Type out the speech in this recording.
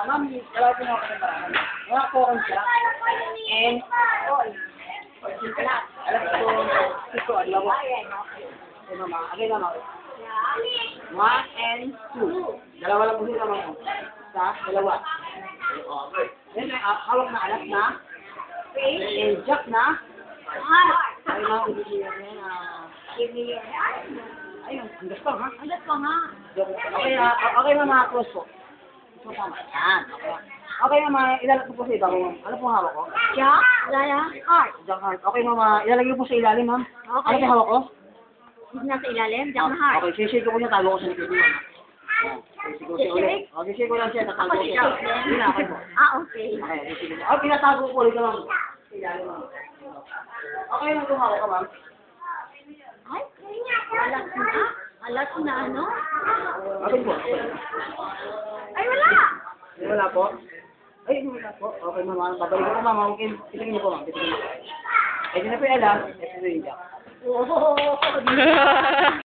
Ma'am, wala po na ako ng paraan. Mga kokon siya. And, alam ko, ito, alam mo. Okay, mama. Okay, mama. 1 and 2. Dalawa lang po sila, mama. Isa, dalawa. Then, hawak na alas na. And jack na. Ay, mga ulit yan. Ayun, ang gusto, ha? Ang gusto nga. Okay, okay mama, close po. Ito tama. Yan. Okay mama, ilalagay ko po sa ibabaw. Ano po hawak ko? Jack? Laya? Heart. Jack heart. Okay mama, ilalagay ko po sa ilalim, ma'am. Okay. Ano po hawak ko? Nasa ilalim? Jack na heart. Okay, sisig ko po siya, tago ko sa likod niya. Sisig ko siya ulit. Okay, sisig ko lang siya, tatago ko siya. Hindi na, okay po. Okay. Okay, sisig ko. Okay, pinatago ko ulit ka, ma'am. Sa ilalim, ma'am. Okay lang po hawak ka, ma'am. Ay, alas na. Alas na, ano? Okay po. Ay, wala. Wala po. Ay, wala po. Okay, mama. Babalik ko, mama. Okay, titingin niyo po, ma'am. Titingin niyo. Ay, di na po yung alas. Ito na yung jack. Oh.